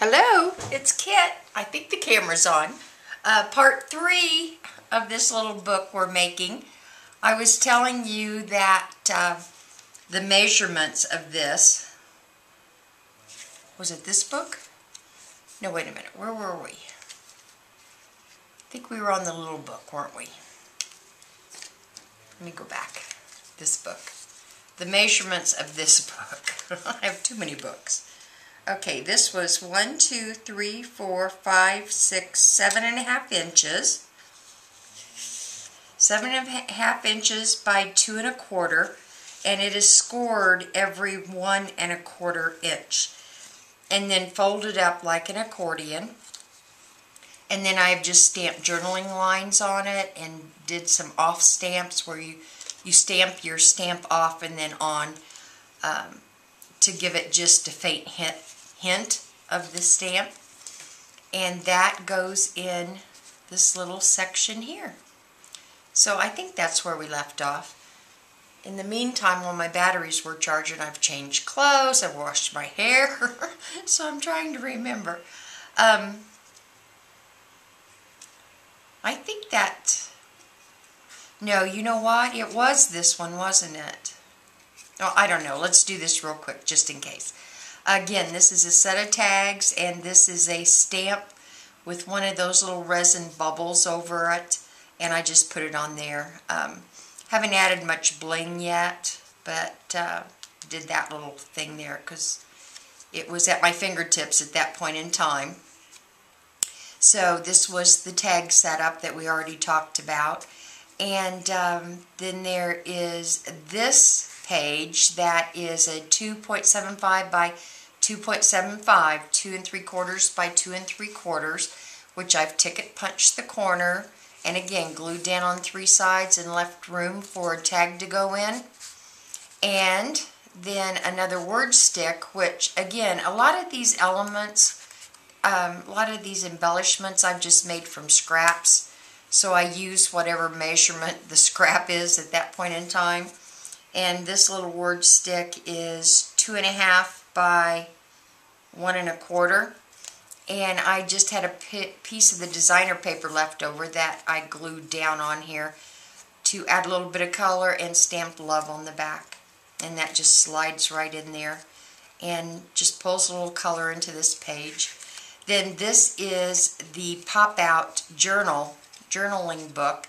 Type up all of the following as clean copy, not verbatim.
Hello, it's Kit. I think the camera's on. Part 3 of this little book we're making. I was telling you that the measurements of this, was it this book? No, wait a minute, where were we? I think we were on the little book, weren't we? Let me go back. This book. The measurements of this book. I have too many books. Okay, this was 1, 2, 3, 4, 5, 6, 7.5 inches. 7.5 inches by 2 1/4, and it is scored every 1 1/4 inch. And then folded up like an accordion. And then I've just stamped journaling lines on it and did some off stamps where you stamp your stamp off and then on to give it just a faint hint of the stamp. And that goes in this little section here. So I think that's where we left off. In the meantime, while my batteries were charging, I've changed clothes, I've washed my hair, so I'm trying to remember. I think that, no, you know what? It was this one, wasn't it? Oh, I don't know. Let's do this real quick, just in case. Again, this is a set of tags, and this is a stamp with one of those little resin bubbles over it, and I just put it on there. Haven't added much bling yet, but did that little thing there because it was at my fingertips at that point in time. So this was the tag setup that we already talked about. And then there is this page that is a 2.75 by 2.75, 2 3/4 by 2 3/4, which I've ticket punched the corner and again glued down on 3 sides and left room for a tag to go in. And then another word stick, which again, a lot of these elements, a lot of these embellishments I've just made from scraps. So I use whatever measurement the scrap is at that point in time. And this little word stick is 2.5 by 1 1/4. And I just had a piece of the designer paper left over that I glued down on here to add a little bit of color and stamp love on the back. And that just slides right in there and just pulls a little color into this page. Then this is the pop-out journaling book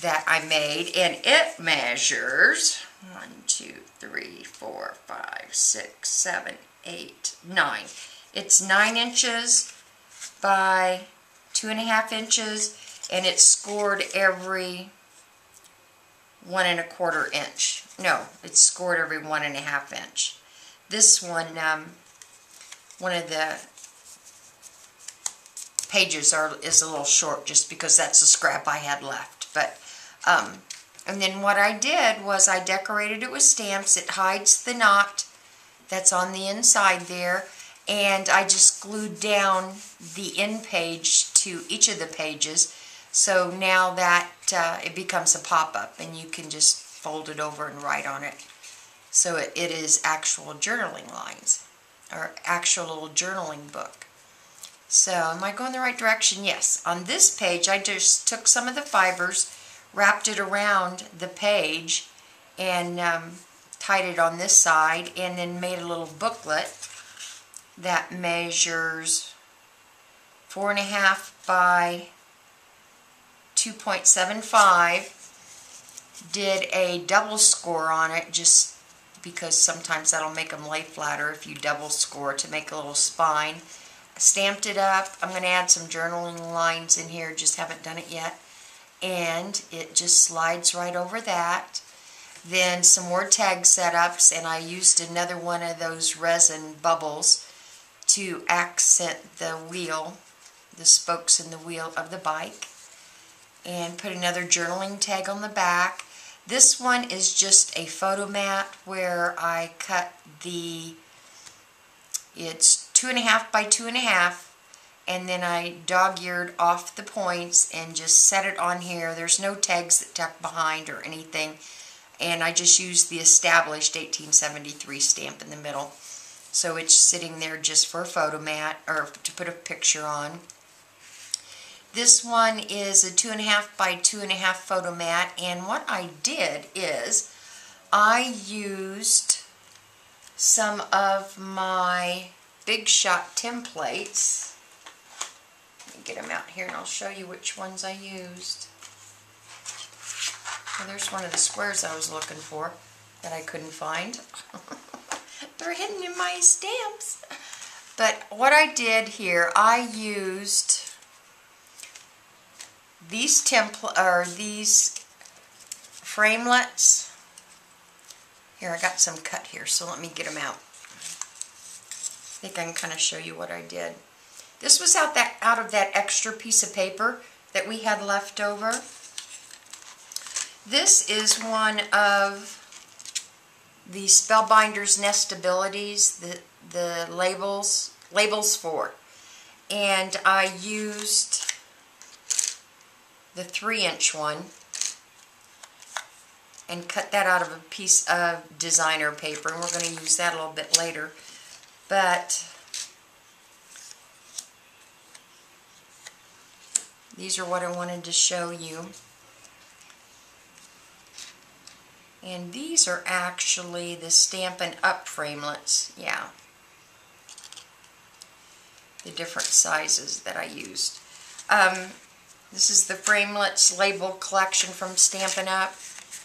that I made, and it measures 1, 2, 3, 4, 5, 6, 7, 8, 9. It's 9 inches by 2.5 inches, and it's scored every 1 1/4 inch. No, it's scored every 1 1/2 inch. This one, one of the pages is a little short just because that's the scrap I had left. But and then what I did was I decorated it with stamps. It hides the knot that's on the inside there, and I just glued down the end page to each of the pages. So now that it becomes a pop-up and you can just fold it over and write on it. So it is actual journaling lines, or actual little journaling book. So, am I going the right direction? Yes. On this page, I just took some of the fibers, wrapped it around the page, and tied it on this side, and then made a little booklet that measures 4.5 by 2.75. Did a double score on it, just because sometimes that'll make them lay flatter if you double score to make a little spine. Stamped it up. I'm going to add some journaling lines in here, just haven't done it yet. And it just slides right over that. Then some more tag setups, and I used another one of those resin bubbles to accent the wheel, the spokes in the wheel of the bike. And put another journaling tag on the back. This one is just a photo mat where I cut it's 2.5 by 2.5, and then I dog-eared off the points and just set it on here. There's no tags that tuck behind or anything, and I just used the established 1873 stamp in the middle. So it's sitting there just for a photo mat or to put a picture on. This one is a 2.5 by 2.5 photo mat, and what I did is I used some of my Big Shot templates. Let me get them out here and I'll show you which ones I used. Well, there's one of the squares I was looking for that I couldn't find. They're hidden in my stamps. But what I did here, I used these framelets. Here, I got some cut here, so let me get them out. I think I can kind of show you what I did. This was out of that extra piece of paper that we had left over. This is one of the Spellbinder's Nestabilities, the labels for. And I used the 3-inch one and cut that out of a piece of designer paper, and we're going to use that a little bit later. But these are what I wanted to show you. And these are actually the Stampin' Up! Framelets. Yeah. The different sizes that I used. This is the Framelets label collection from Stampin' Up!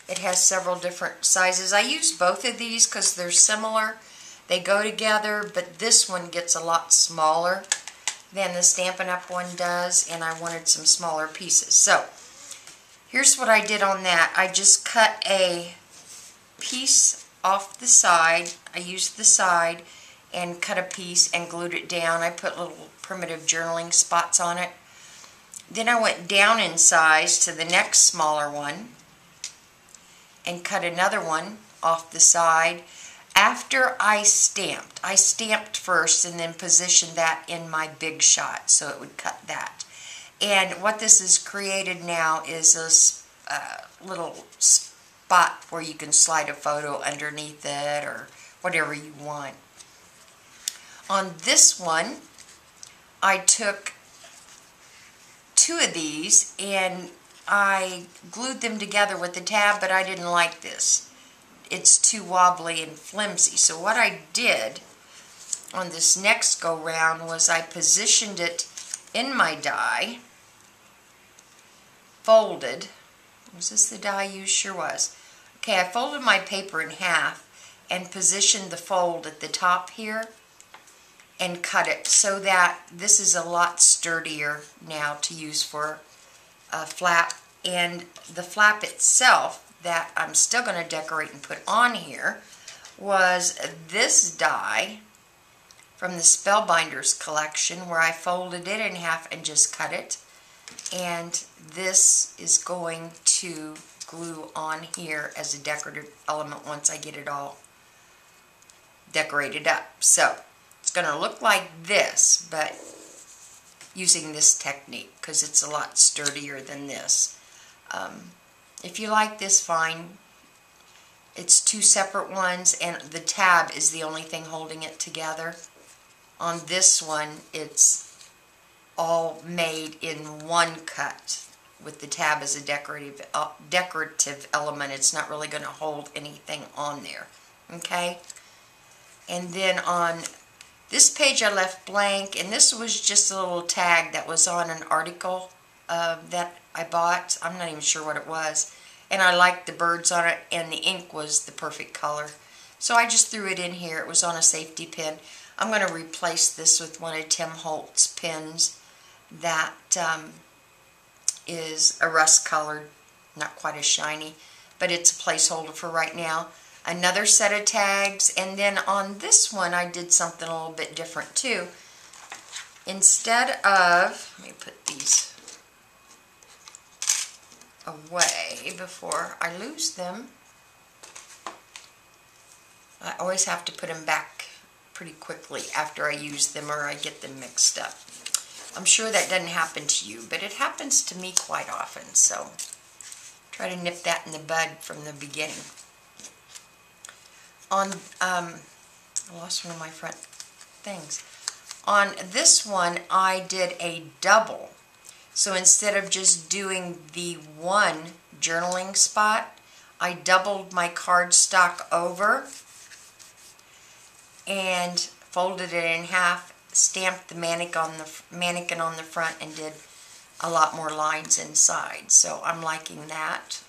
It has several different sizes. I use both of these because they're similar. They go together, but this one gets a lot smaller than the Stampin' Up! One does, and I wanted some smaller pieces. So, here's what I did on that. I just cut a piece off the side. I used the side and cut a piece and glued it down. I put little primitive journaling spots on it. Then I went down in size to the next smaller one and cut another one off the side. After I stamped first and then positioned that in my Big Shot so it would cut that. And what this has created now is a little spot where you can slide a photo underneath it or whatever you want. On this one, I took 2 of these and I glued them together with the tab, but I didn't like this. It's too wobbly and flimsy. So what I did on this next go round was I positioned it in my die, folded. Was this the die I used? Sure was. Okay, I folded my paper in half and positioned the fold at the top here and cut it so that this is a lot sturdier now to use for a flap. And the flap itself that I'm still going to decorate and put on here was this die from the Spellbinders collection where I folded it in half and just cut it. And this is going to glue on here as a decorative element once I get it all decorated up. So it's going to look like this, but using this technique because it's a lot sturdier than this. If you like this, fine. It's 2 separate ones, and the tab is the only thing holding it together. On this one, it's all made in one cut with the tab as a decorative element. It's not really going to hold anything on there. Okay? And then on this page I left blank, and this was just a little tag that was on an article that I bought. I'm not even sure what it was. And I liked the birds on it, and the ink was the perfect color. So I just threw it in here. It was on a safety pin. I'm going to replace this with one of Tim Holt's pins that is a rust colored, not quite as shiny, but it's a placeholder for right now. Another set of tags, and then on this one I did something a little bit different too. Instead of, let me put these away before I lose them. I always have to put them back pretty quickly after I use them or I get them mixed up. I'm sure that doesn't happen to you, but it happens to me quite often, so try to nip that in the bud from the beginning. On I lost one of my front things. On this one, I did a double. So instead of just doing the one journaling spot, I doubled my cardstock over and folded it in half, stamped the mannequin on the front, and did a lot more lines inside. So I'm liking that.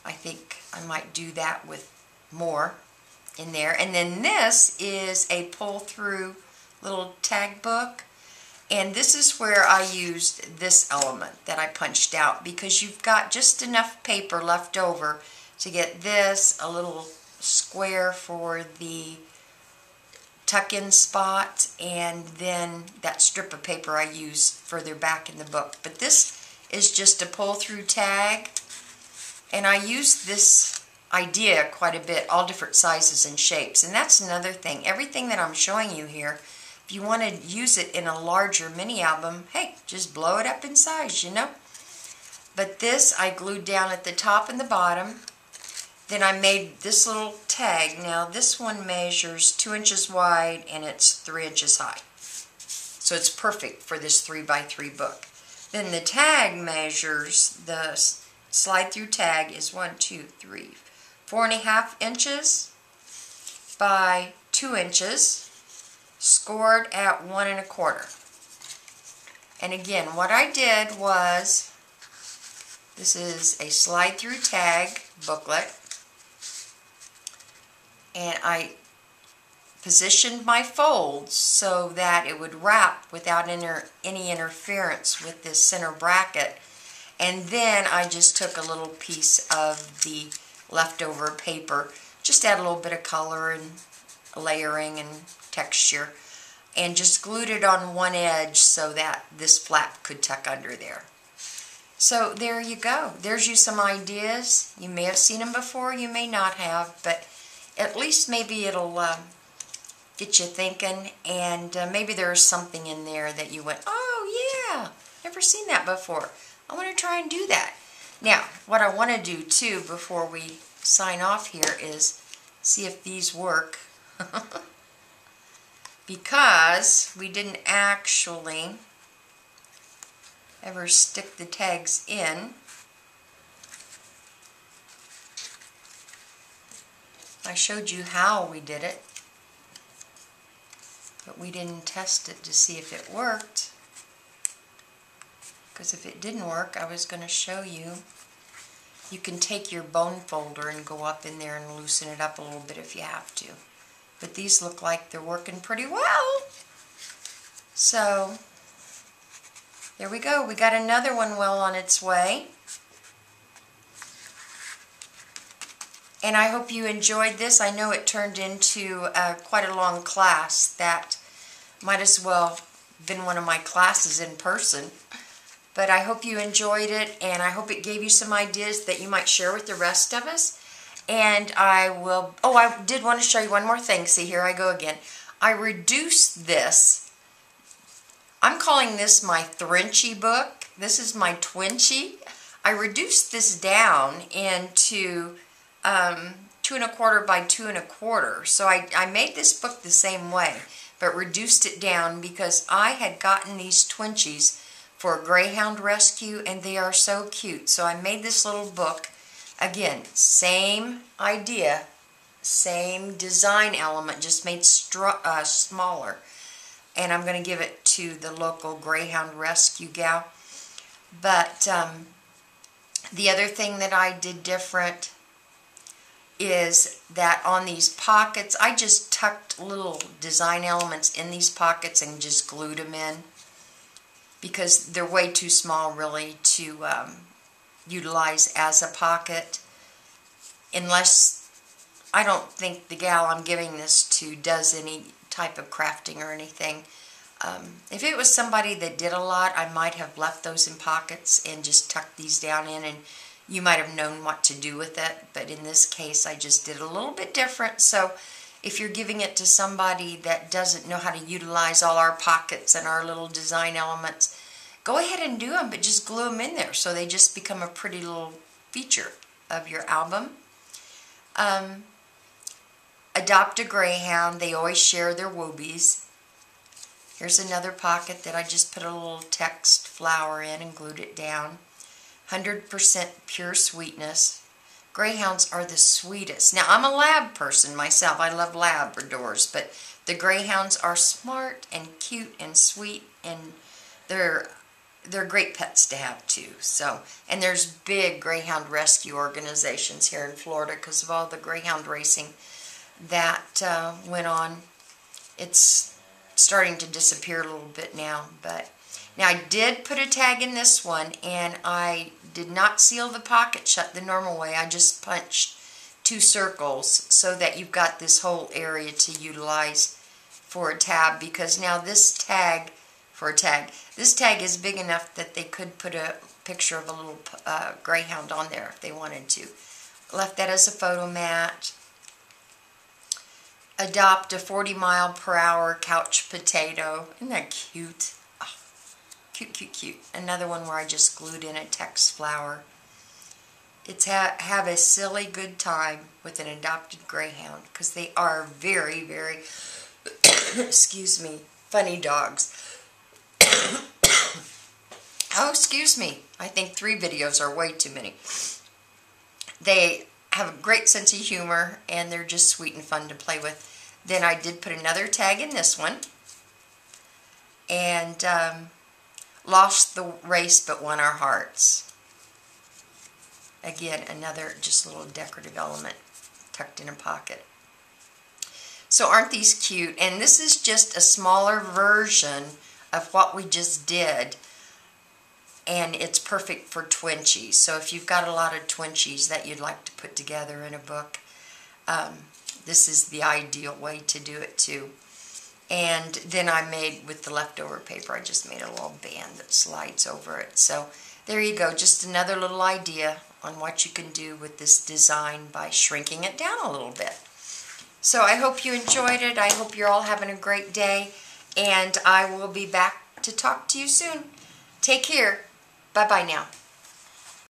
I think I might do that with more in there. And then this is a pull-through little tag book. And this is where I used this element that I punched out, because you've got just enough paper left over to get this, a little square for the tuck-in spot, and then that strip of paper I use further back in the book. But this is just a pull-through tag, and I use this idea quite a bit, all different sizes and shapes. And that's another thing. Everything that I'm showing you here, if you want to use it in a larger mini album, hey, just blow it up in size, you know. But this I glued down at the top and the bottom. Then I made this little tag. Now this one measures 2 inches wide and it's 3 inches high. So it's perfect for this 3x3 book. Then the tag measures, the slide through tag is 4.5 inches by 2 inches. Scored at 1 1/4. And again, what I did was, this is a slide through tag booklet, and I positioned my folds so that it would wrap without any interference with this center bracket. And then I just took a little piece of the leftover paper, just add a little bit of color and layering and texture, and just glued it on one edge so that this flap could tuck under there. So there you go. There's you some ideas. You may have seen them before, you may not have, but at least maybe it'll get you thinking, and maybe there's something in there that you went, oh yeah, never seen that before. I want to try and do that. Now, what I want to do too before we sign off here is see if these work. Because we didn't actually ever stick the tags in. I showed you how we did it, but we didn't test it to see if it worked. Because if it didn't work, I was going to show you. You can take your bone folder and go up in there and loosen it up a little bit if you have to. But these look like they're working pretty well. So, there we go. We got another one well on its way. And I hope you enjoyed this. I know it turned into quite a long class that might as well have been one of my classes in person. But I hope you enjoyed it, and I hope it gave you some ideas that you might share with the rest of us. And I will, oh, I did want to show you one more thing. See, here I go again. I reduced this. I'm calling this my Thrinchy book. This is my Twinchy. I reduced this down into 2 1/4 by 2 1/4. So I made this book the same way, but reduced it down because I had gotten these Twinchies for a greyhound rescue, and they are so cute. So I made this little book. Again, same idea, same design element, just made smaller. And I'm going to give it to the local greyhound rescue gal. But the other thing that I did different is that on these pockets, I just tucked little design elements in these pockets and just glued them in, because they're way too small really to utilize as a pocket, unless I don't think the gal I'm giving this to does any type of crafting or anything. If it was somebody that did a lot, I might have left those in pockets and just tucked these down in, and you might have known what to do with it. But in this case, I just did a little bit different. So if you're giving it to somebody that doesn't know how to utilize all our pockets and our little design elements, go ahead and do them, but just glue them in there so they just become a pretty little feature of your album. adopt a greyhound. They always share their woobies. Here's another pocket that I just put a little text flower in and glued it down. 100% pure sweetness. Greyhounds are the sweetest. Now, I'm a lab person myself. I love Labradors, but the greyhounds are smart and cute and sweet, and they're great pets to have too. So, and there's big greyhound rescue organizations here in Florida because of all the greyhound racing that went on. It's starting to disappear a little bit now, but now I did put a tag in this one, and I did not seal the pocket shut the normal way. I just punched 2 circles so that you've got this whole area to utilize for a tab, because now this tag is big enough that they could put a picture of a little greyhound on there if they wanted to. Left that as a photo mat. Adopt a 40-mile-per-hour couch potato. Isn't that cute? Oh, cute, cute, cute. Another one where I just glued in a text flower. It's have a silly good time with an adopted greyhound, because they are very, very, excuse me, funny dogs. Oh, excuse me. I think 3 videos are way too many. They have a great sense of humor, and they're just sweet and fun to play with. Then I did put another tag in this one, and lost the race but won our hearts. Again, another just little decorative element tucked in a pocket. So aren't these cute? And this is just a smaller version of what we just did, and it's perfect for twinchies. So if you've got a lot of twinchies that you'd like to put together in a book, this is the ideal way to do it too. And then I made, with the leftover paper, I just made a little band that slides over it. So there you go, just another little idea on what you can do with this design by shrinking it down a little bit. So I hope you enjoyed it. I hope you're all having a great day, and I will be back to talk to you soon. Take care. Bye-bye now.